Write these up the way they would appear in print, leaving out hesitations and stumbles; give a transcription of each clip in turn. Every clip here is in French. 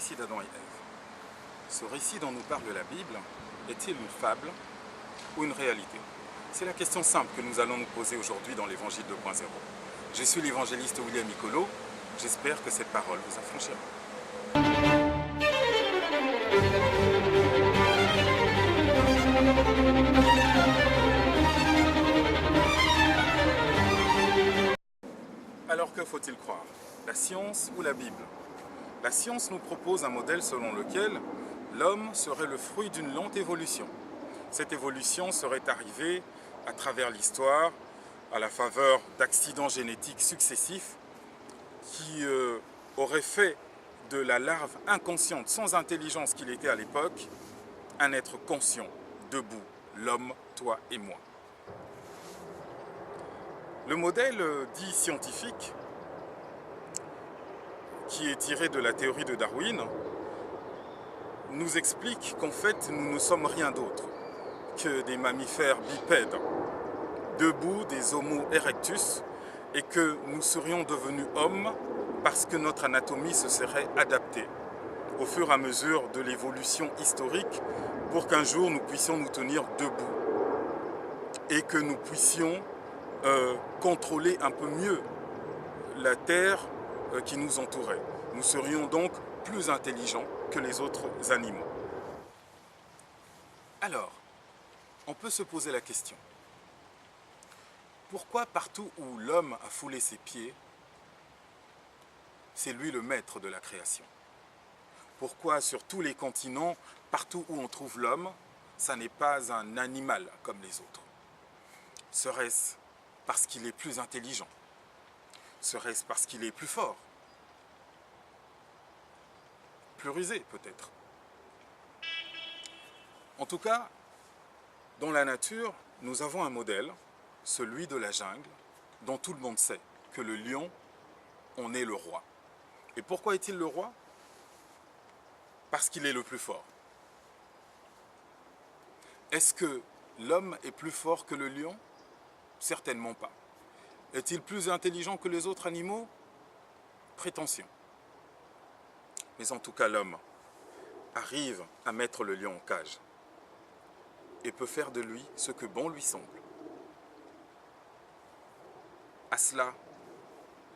récit d'Adam et Ève. Ce récit dont nous parle la Bible est-il une fable ou une réalité? C'est la question simple que nous allons nous poser aujourd'hui dans l'Évangile 2.0. Je suis l'évangéliste William Nicolo. J'espère que cette parole vous affranchira. Alors que faut-il croire? La science ou la Bible? La science nous propose un modèle selon lequel l'homme serait le fruit d'une lente évolution. Cette évolution serait arrivée à travers l'histoire, à la faveur d'accidents génétiques successifs qui auraient fait de la larve inconsciente, sans intelligence qu'il était à l'époque, un être conscient, debout, l'homme, toi et moi. Le modèle dit scientifique, qui est tiré de la théorie de Darwin, nous explique qu'en fait nous ne sommes rien d'autre que des mammifères bipèdes, debout, des Homo erectus, et que nous serions devenus hommes parce que notre anatomie se serait adaptée au fur et à mesure de l'évolution historique pour qu'un jour nous puissions nous tenir debout et que nous puissions contrôler un peu mieux la terre qui nous entourait. Nous serions donc plus intelligents que les autres animaux. Alors, on peut se poser la question. Pourquoi partout où l'homme a foulé ses pieds, c'est lui le maître de la création? Pourquoi sur tous les continents, partout où on trouve l'homme, ça n'est pas un animal comme les autres? Serait-ce parce qu'il est plus intelligent? Serait-ce parce qu'il est plus fort? Plus rusé peut-être? En tout cas, dans la nature, nous avons un modèle, celui de la jungle, dont tout le monde sait que le lion en est le roi. Et pourquoi est-il le roi? Parce qu'il est le plus fort. Est-ce que l'homme est plus fort que le lion? Certainement pas. Est-il plus intelligent que les autres animaux? Prétention. Mais en tout cas, l'homme arrive à mettre le lion en cage et peut faire de lui ce que bon lui semble. À cela,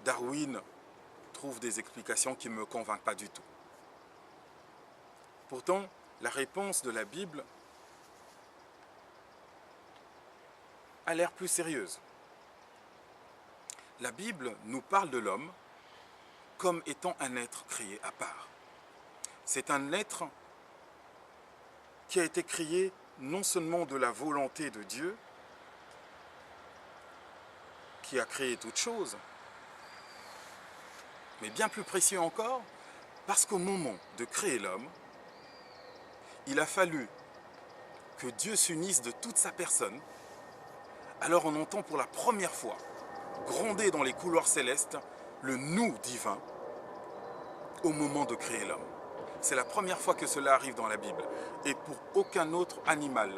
Darwin trouve des explications qui ne me convainquent pas du tout. Pourtant, la réponse de la Bible a l'air plus sérieuse. La Bible nous parle de l'homme comme étant un être créé à part. C'est un être qui a été créé non seulement de la volonté de Dieu, qui a créé toutes choses, mais bien plus précieux encore, parce qu'au moment de créer l'homme, il a fallu que Dieu s'unisse de toute sa personne. Alors on entend pour la première fois gronder dans les couloirs célestes le nous divin au moment de créer l'homme. C'est la première fois que cela arrive dans la Bible. Et pour aucun autre animal,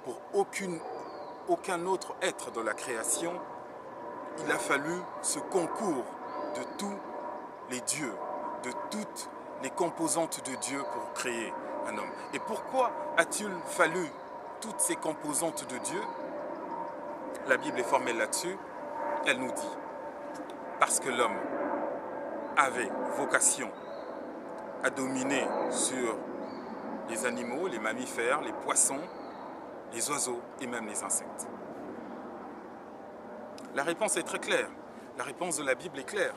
pour aucun autre être de la création, il a fallu ce concours de tous les dieux, de toutes les composantes de Dieu pour créer un homme. Et pourquoi a-t-il fallu toutes ces composantes de Dieu? La Bible est formelle là-dessus. Elle nous dit, parce que l'homme avait vocation à dominer sur les animaux, les mammifères, les poissons, les oiseaux et même les insectes. La réponse est très claire. La réponse de la Bible est claire.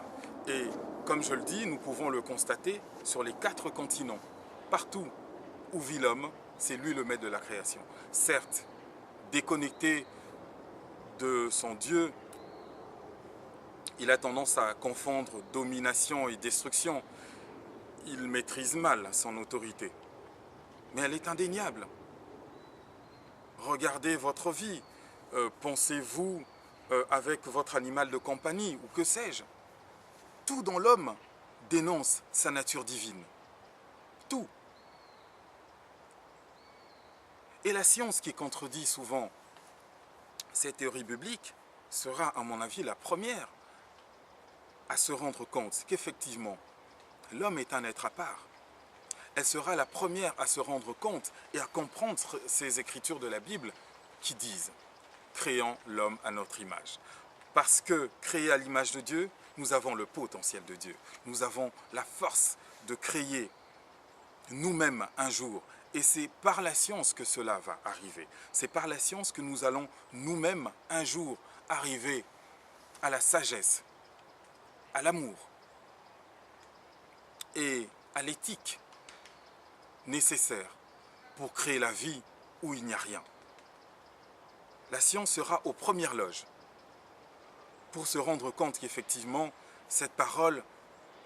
Et comme je le dis, nous pouvons le constater sur les 4 continents. Partout où vit l'homme, c'est lui le maître de la création. Certes, déconnecté de son Dieu, il a tendance à confondre domination et destruction. Il maîtrise mal son autorité. Mais elle est indéniable. Regardez votre vie. Pensez-vous avec votre animal de compagnie, ou que sais-je? Tout dans l'homme dénonce sa nature divine. Tout. Et la science qui contredit souvent ces théories bibliques sera, à mon avis, la première à se rendre compte qu'effectivement, l'homme est un être à part. elle sera la première à se rendre compte et à comprendre ces écritures de la Bible qui disent « Créant l'homme à notre image ». Parce que créé à l'image de Dieu, nous avons le potentiel de Dieu. Nous avons la force de créer nous-mêmes un jour. Et c'est par la science que cela va arriver. C'est par la science que nous allons nous-mêmes un jour arriver à la sagesse, à l'amour et à l'éthique nécessaire pour créer la vie où il n'y a rien. La science sera aux premières loges pour se rendre compte qu'effectivement, cette parole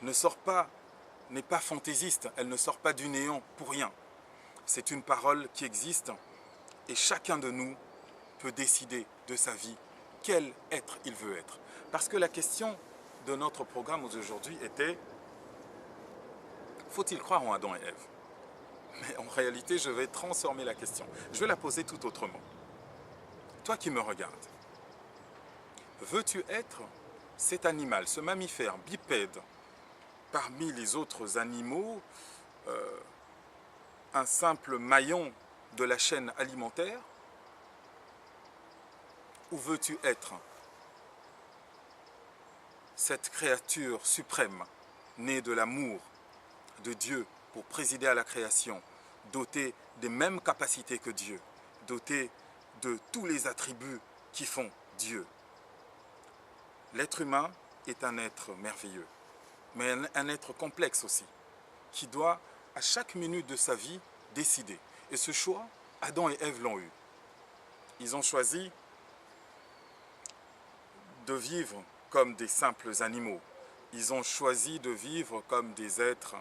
n'est pas fantaisiste, elle ne sort pas du néant pour rien. C'est une parole qui existe et chacun de nous peut décider de sa vie quel être il veut être. Parce que la question de notre programme aujourd'hui était « Faut-il croire en Adam et Ève ?» Mais en réalité, je vais transformer la question. Je vais la poser tout autrement. Toi qui me regardes, veux-tu être cet animal, ce mammifère bipède, parmi les autres animaux, un simple maillon de la chaîne alimentaire? Ou veux-tu être cette créature suprême, née de l'amour de Dieu pour présider à la création, dotée des mêmes capacités que Dieu, dotée de tous les attributs qui font Dieu? L'être humain est un être merveilleux, mais un être complexe aussi, qui doit, à chaque minute de sa vie, décider. Et ce choix, Adam et Ève l'ont eu. Ils ont choisi de vivre comme des simples animaux. Ils ont choisi de vivre comme des êtres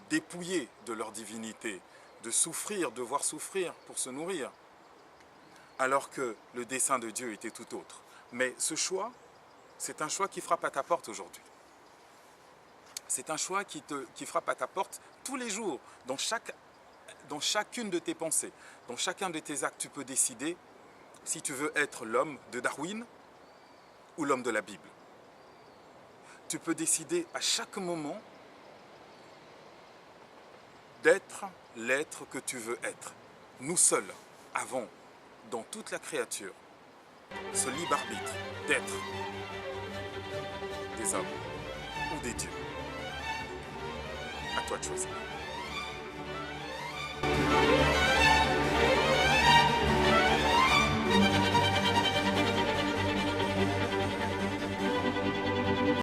dépouillés de leur divinité, de souffrir, devoir souffrir pour se nourrir, alors que le dessein de Dieu était tout autre. Mais ce choix, c'est un choix qui frappe à ta porte aujourd'hui. C'est un choix qui frappe à ta porte tous les jours, dans chacune de tes pensées, dans chacun de tes actes. Tu peux décider si tu veux être l'homme de Darwin ou l'homme de la Bible. Tu peux décider à chaque moment d'être l'être que tu veux être. Nous seuls avons, dans toute la créature, ce libre arbitre d'être des hommes ou des dieux. À toi de choisir.